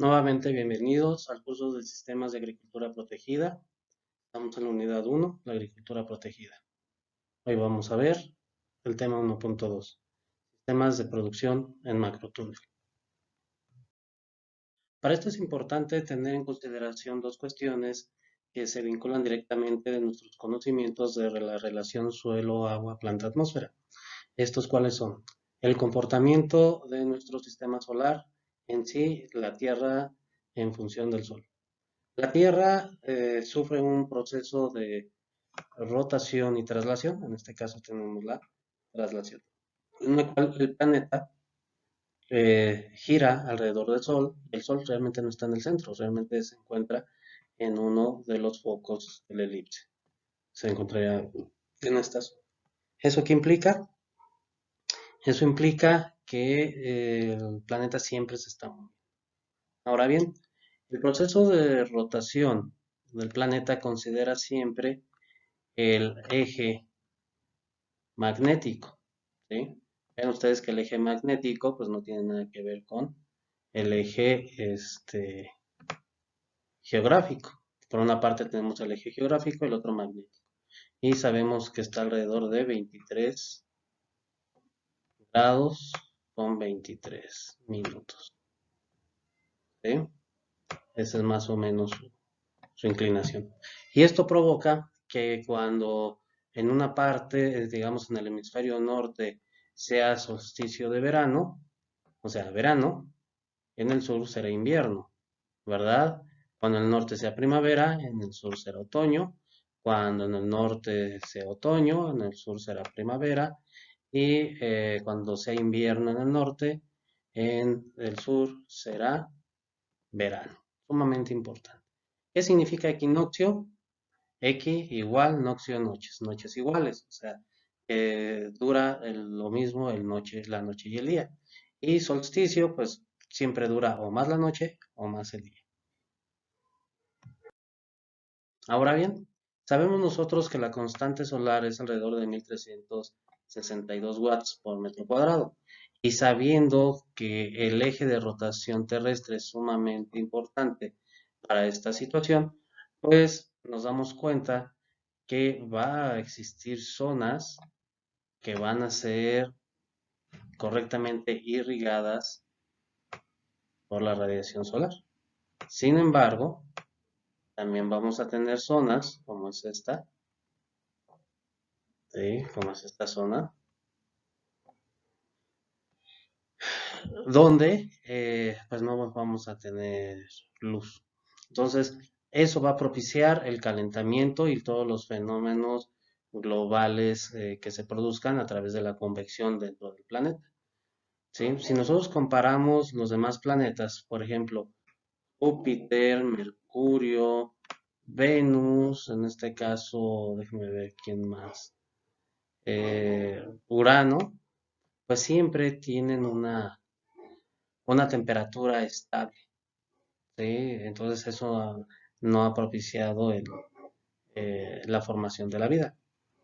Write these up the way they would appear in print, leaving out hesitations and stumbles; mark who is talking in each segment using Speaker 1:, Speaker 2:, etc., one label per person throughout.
Speaker 1: Nuevamente, bienvenidos al curso de Sistemas de Agricultura Protegida. Estamos en la unidad 1, la agricultura protegida. Hoy vamos a ver el tema 1.2, sistemas de producción en macrotúnel. Para esto es importante tener en consideración dos cuestiones que se vinculan directamente de nuestros conocimientos de la relación suelo, agua, planta, atmósfera. ¿Estos cuáles son? El comportamiento de nuestro sistema solar, en sí, la Tierra en función del Sol. La Tierra sufre un proceso de rotación y traslación, en este caso tenemos la traslación, en la cual el planeta gira alrededor del Sol, y el Sol realmente no está en el centro, realmente se encuentra en uno de los focos del elipse, se encontraría en esta zona. ¿Eso qué implica? Eso implica que el planeta siempre se está moviendo. Ahora bien, el proceso de rotación del planeta considera siempre el eje magnético, ¿sí? Ven ustedes que el eje magnético pues no tiene nada que ver con el eje geográfico. Por una parte tenemos el eje geográfico y el otro magnético. Y sabemos que está alrededor de 23 grados con 23 minutos, ¿sí? Esa es más o menos su inclinación. Y esto provoca que cuando en una parte, digamos en el hemisferio norte, sea solsticio de verano, o sea, verano, en el sur será invierno, ¿verdad? Cuando en el norte sea primavera, en el sur será otoño. Cuando en el norte sea otoño, en el sur será primavera. Y cuando sea invierno en el norte, en el sur será verano. Sumamente importante. ¿Qué significa equinoccio? X igual noccio noches, noches iguales, o sea, dura lo mismo la noche y el día. Y solsticio, pues siempre dura o más la noche o más el día. Ahora bien, sabemos nosotros que la constante solar es alrededor de 1362 watts por metro cuadrado. Y sabiendo que el eje de rotación terrestre es sumamente importante para esta situación, pues nos damos cuenta que va a existir zonas que van a ser correctamente irrigadas por la radiación solar. Sin embargo, también vamos a tener zonas como es esta, ¿sí? Como es esta zona, donde pues no vamos a tener luz. Entonces, eso va a propiciar el calentamiento y todos los fenómenos globales que se produzcan a través de la convección dentro del planeta. ¿Sí? Si nosotros comparamos los demás planetas, por ejemplo, Júpiter, Mercurio, Venus, en este caso, déjeme ver quién más, Urano, pues siempre tienen una temperatura estable, ¿sí? Entonces eso no ha propiciado la formación de la vida.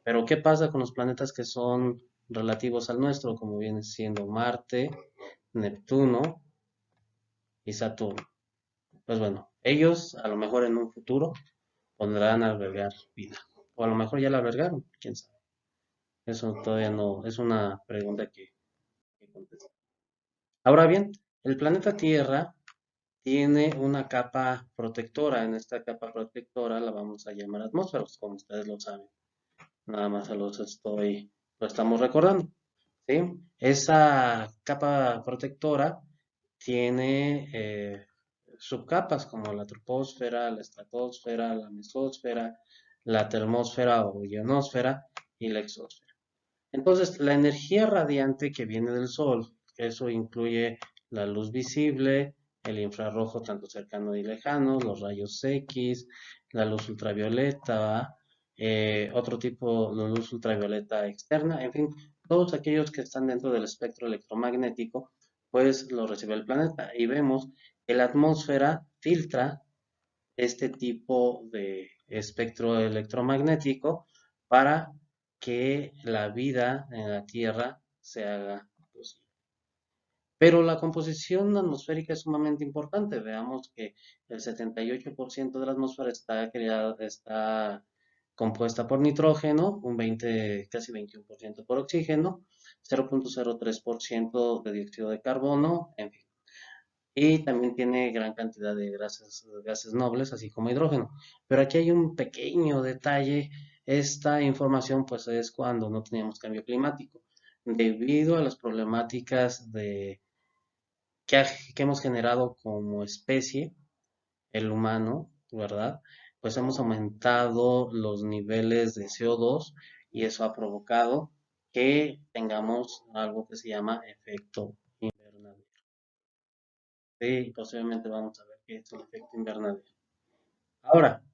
Speaker 1: Pero ¿qué pasa con los planetas que son relativos al nuestro, como viene siendo Marte, Neptuno y Saturno? Pues bueno, ellos a lo mejor en un futuro podrán albergar vida. O a lo mejor ya la albergaron, quién sabe. Eso todavía no, es una pregunta que contestar. Ahora bien, el planeta Tierra tiene una capa protectora. En esta capa protectora la vamos a llamar atmósfera, pues, como ustedes lo saben. Nada más lo estamos recordando. ¿Sí? Esa capa protectora tiene subcapas como la troposfera, la estratosfera, la mesósfera, la termósfera o ionosfera y la exósfera. Entonces, la energía radiante que viene del Sol, eso incluye la luz visible, el infrarrojo tanto cercano y lejano, los rayos X, la luz ultravioleta, otro tipo de luz ultravioleta externa, en fin, todos aquellos que están dentro del espectro electromagnético, pues lo recibe el planeta. Y vemos que la atmósfera filtra este tipo de espectro electromagnético para que la vida en la Tierra se haga posible. Pero la composición atmosférica es sumamente importante. Veamos que el 78% de la atmósfera está compuesta por nitrógeno, un 20, casi 21% por oxígeno, 0,03% de dióxido de carbono, en fin. Y también tiene gran cantidad de gases nobles, así como hidrógeno. Pero aquí hay un pequeño detalle. Esta información pues es cuando no teníamos cambio climático. Debido a las problemáticas que hemos generado como especie, el humano, ¿verdad? Pues hemos aumentado los niveles de CO2 y eso ha provocado que tengamos algo que se llama efecto invernadero. Sí, posiblemente vamos a ver qué es el efecto invernadero. Ahora,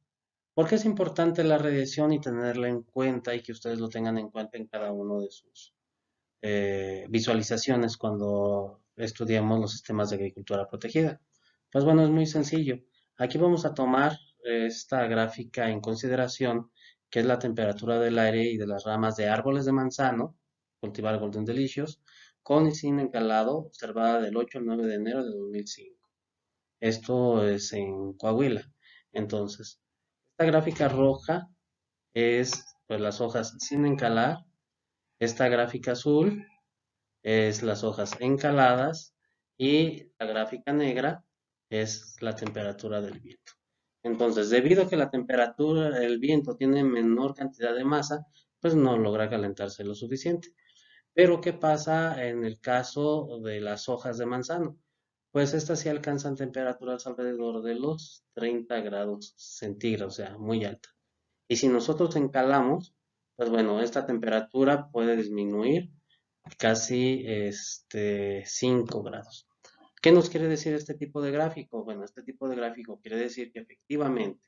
Speaker 1: ¿por qué es importante la radiación y tenerla en cuenta y que ustedes lo tengan en cuenta en cada uno de sus visualizaciones cuando estudiamos los sistemas de agricultura protegida? Pues bueno, es muy sencillo. Aquí vamos a tomar esta gráfica en consideración, que es la temperatura del aire y de las ramas de árboles de manzano, cultivar Golden Delicious, con y sin encalado, observada del 8 al 9 de enero de 2005. Esto es en Coahuila. Entonces, esta gráfica roja es pues las hojas sin encalar. Esta gráfica azul es las hojas encaladas y la gráfica negra es la temperatura del viento. Entonces, debido a que la temperatura del viento tiene menor cantidad de masa, pues no logra calentarse lo suficiente. Pero, ¿qué pasa en el caso de las hojas de manzano? Pues estas sí alcanzan temperaturas alrededor de los 30 grados centígrados, o sea, muy alta. Y si nosotros encalamos, pues bueno, esta temperatura puede disminuir casi 5 grados. ¿Qué nos quiere decir este tipo de gráfico? Bueno, este tipo de gráfico quiere decir que efectivamente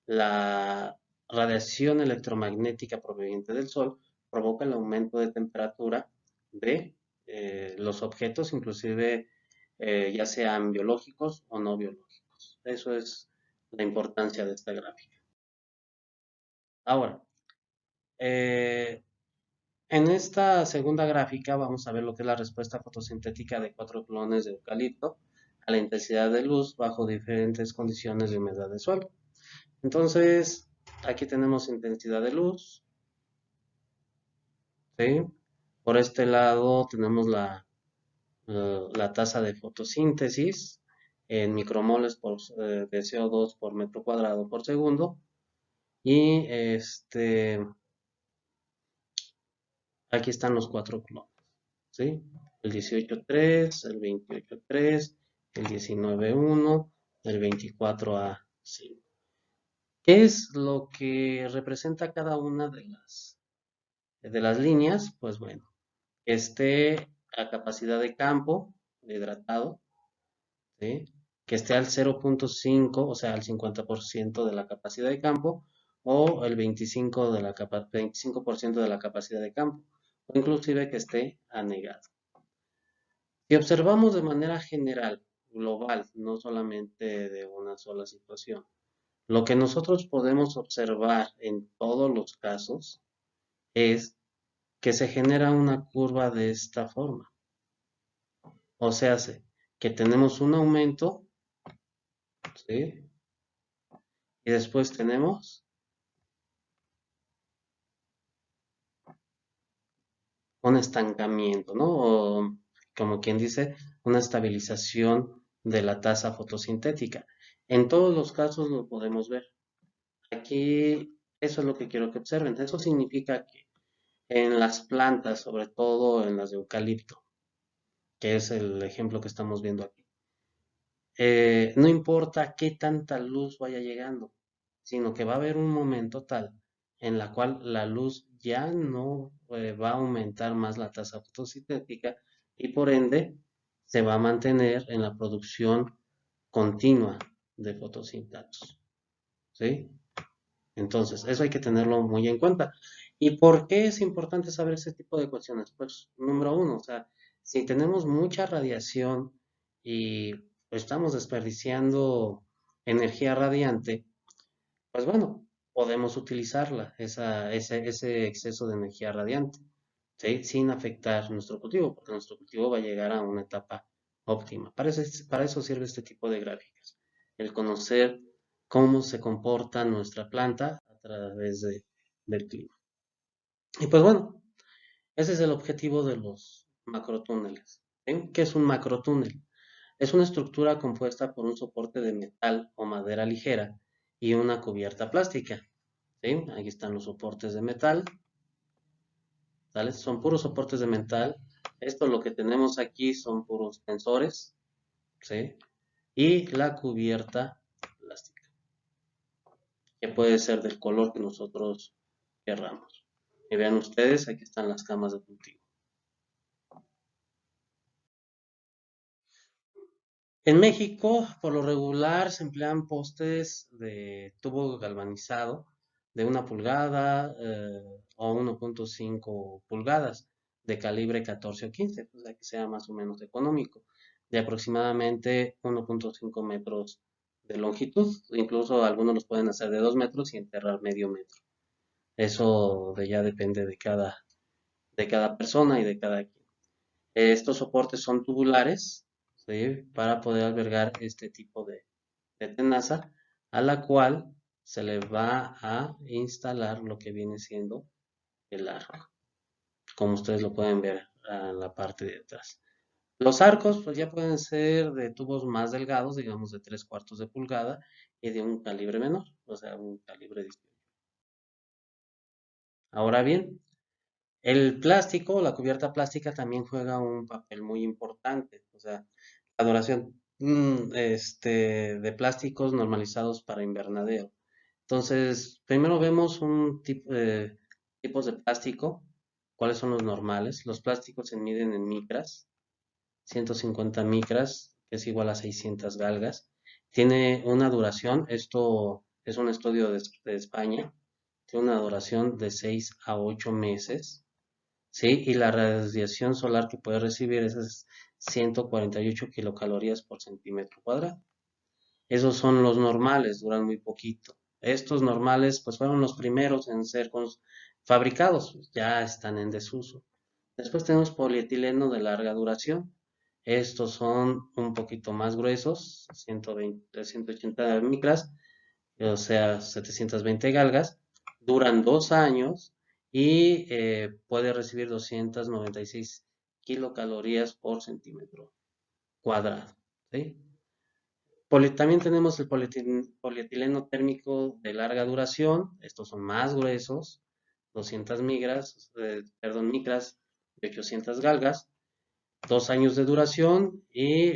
Speaker 1: la radiación electromagnética proveniente del Sol provoca el aumento de temperatura de los objetos, inclusive ya sean biológicos o no biológicos. Eso es la importancia de esta gráfica. Ahora, eh, en esta segunda gráfica vamos a ver lo que es la respuesta fotosintética de 4 clones de eucalipto a la intensidad de luz bajo diferentes condiciones de humedad de suelo. Entonces, aquí tenemos intensidad de luz, ¿sí? Por este lado tenemos la tasa de fotosíntesis en micromoles de CO2 por metro cuadrado por segundo. Y aquí están los 4 clones, ¿sí? El 18.3, el 28.3, el 19.1, el 24A5. ¿Qué es lo que representa cada una de las líneas? Pues bueno, que esté a capacidad de campo, de hidratado, ¿sí? Que esté al 0,5, o sea, al 50% de la capacidad de campo, o el 25% de la capacidad de campo, o inclusive que esté anegado. Si observamos de manera general, global, no solamente de una sola situación, lo que nosotros podemos observar en todos los casos es que se genera una curva de esta forma. O sea, que tenemos un aumento, ¿sí? Y después tenemos un estancamiento, ¿no? O, como quien dice, una estabilización de la tasa fotosintética. En todos los casos lo podemos ver. Aquí, eso es lo que quiero que observen. Eso significa que en las plantas, sobre todo en las de eucalipto, que es el ejemplo que estamos viendo aquí, no importa qué tanta luz vaya llegando, sino que va a haber un momento tal en la cual la luz ya no va a aumentar más la tasa fotosintética y por ende se va a mantener en la producción continua de fotosintatos, ¿sí? Entonces, eso hay que tenerlo muy en cuenta. ¿Y por qué es importante saber ese tipo de cuestiones? Pues, número uno, o sea, si tenemos mucha radiación y estamos desperdiciando energía radiante, pues bueno, podemos utilizarla, ese exceso de energía radiante. ¿sí? Sin afectar nuestro cultivo, porque nuestro cultivo va a llegar a una etapa óptima. Para eso sirve este tipo de gráficas, el conocer cómo se comporta nuestra planta a través del clima. Y pues bueno, ese es el objetivo de los macrotúneles. ¿Sí? ¿Qué es un macrotúnel? Es una estructura compuesta por un soporte de metal o madera ligera y una cubierta plástica. ¿Sí? Aquí están los soportes de metal, ¿sale? Son puros soportes de metal. Esto lo que tenemos aquí son puros tensores, ¿sí? Y la cubierta plástica, que puede ser del color que nosotros querramos. Y vean ustedes, aquí están las camas de cultivo. En México, por lo regular, se emplean postes de tubo galvanizado de 1 pulgada o 1.5 pulgadas de calibre 14 o 15, pues, para que sea más o menos económico, de aproximadamente 1.5 metros de longitud. Incluso algunos los pueden hacer de 2 metros y enterrar medio metro. Eso ya depende de cada persona y de cada quien. Estos soportes son tubulares, ¿sí? Para poder albergar este tipo de tenaza, a la cual se le va a instalar lo que viene siendo el arco, como ustedes lo pueden ver en la parte de atrás. Los arcos, pues ya pueden ser de tubos más delgados, digamos de 3/4 de pulgada, y de un calibre menor, o sea, un calibre distinto. Ahora bien, el plástico, la cubierta plástica también juega un papel muy importante, o sea, la duración de plásticos normalizados para invernadero. Entonces, primero vemos tipos de plástico, cuáles son los normales. Los plásticos se miden en micras, 150 micras, que es igual a 600 galgas. Tiene una duración, esto es un estudio de España, tiene una duración de 6 a 8 meses. ¿Sí? Y la radiación solar que puede recibir es 148 kilocalorías por centímetro cuadrado. Esos son los normales, duran muy poquito. Estos normales, pues fueron los primeros en ser fabricados, ya están en desuso. Después tenemos polietileno de larga duración. Estos son un poquito más gruesos, 120, 180 micras, o sea, 720 galgas, duran 2 años y puede recibir 296 kilocalorías por centímetro cuadrado. ¿Sí? También tenemos el polietileno térmico de larga duración, estos son más gruesos, 200 micras de 800 galgas, 2 años de duración y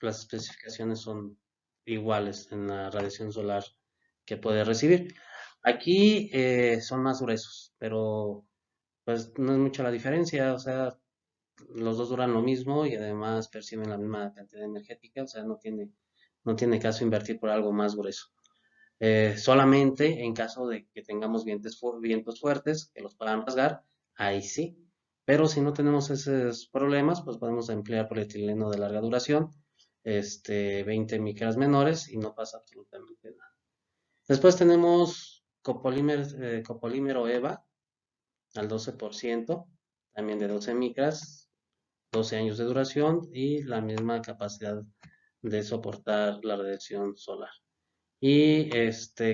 Speaker 1: las especificaciones son iguales en la radiación solar que puede recibir. Aquí son más gruesos, pero pues no es mucha la diferencia, o sea, los dos duran lo mismo y además perciben la misma cantidad energética, o sea, no tiene caso invertir por algo más grueso. Solamente en caso de que tengamos vientos fuertes que los puedan rasgar, ahí sí. Pero si no tenemos esos problemas, pues podemos emplear polietileno de larga duración, 20 micras menores y no pasa absolutamente nada. Después tenemos copolímero EVA al 12%, también de 12 micras, 12 años de duración y la misma capacidad de soportar la radiación solar. Y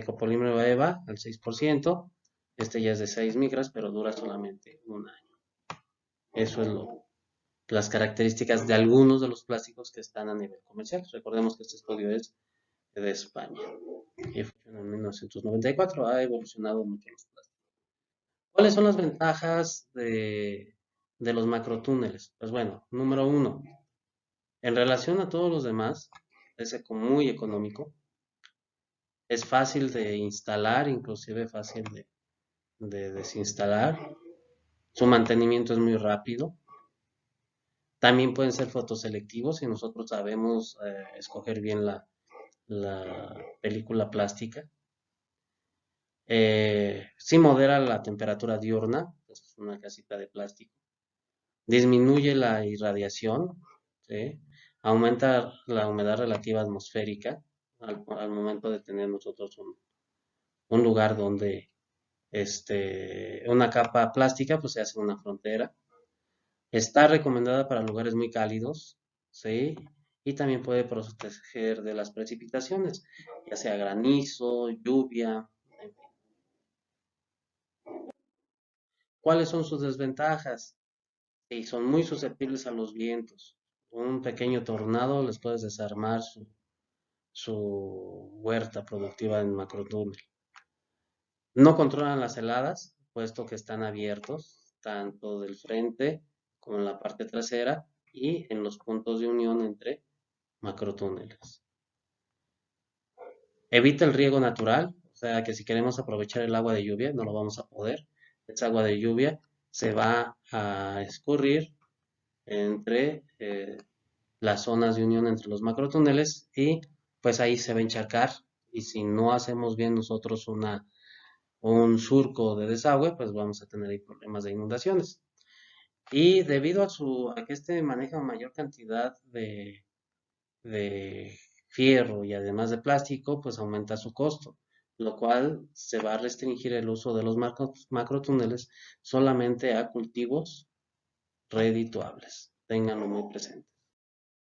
Speaker 1: copolímero EVA al 6%, este ya es de 6 micras, pero dura solamente un año. Eso es las características de algunos de los plásticos que están a nivel comercial. Recordemos que este estudio es de España y funcionó en 1994, ha evolucionado mucho los plásticos. ¿Cuáles son las ventajas de los macrotúneles? Pues bueno, número uno, en relación a todos los demás, es muy económico, es fácil de instalar, inclusive fácil de desinstalar, su mantenimiento es muy rápido, también pueden ser fotoselectivos si nosotros sabemos escoger bien la película plástica. Sí modera la temperatura diurna, es una casita de plástico. Disminuye la irradiación, ¿sí? Aumenta la humedad relativa atmosférica al momento de tener nosotros un lugar una capa plástica, pues se hace una frontera. Está recomendada para lugares muy cálidos, ¿sí? Y también puede proteger de las precipitaciones, ya sea granizo, lluvia. ¿Cuáles son sus desventajas? Sí, son muy susceptibles a los vientos. Un pequeño tornado les puede desarmar su huerta productiva en macrotúnel. No controlan las heladas, puesto que están abiertos, tanto del frente como en la parte trasera y en los puntos de unión entre macrotúneles. Evita el riego natural, o sea que si queremos aprovechar el agua de lluvia, no lo vamos a poder. Esa agua de lluvia se va a escurrir entre las zonas de unión entre los macrotúneles y pues ahí se va a encharcar y si no hacemos bien nosotros un surco de desagüe, pues vamos a tener ahí problemas de inundaciones. Y debido a que este maneja mayor cantidad de fierro y además de plástico, pues aumenta su costo, lo cual se va a restringir el uso de los macrotúneles solamente a cultivos redituables. Ténganlo muy presente.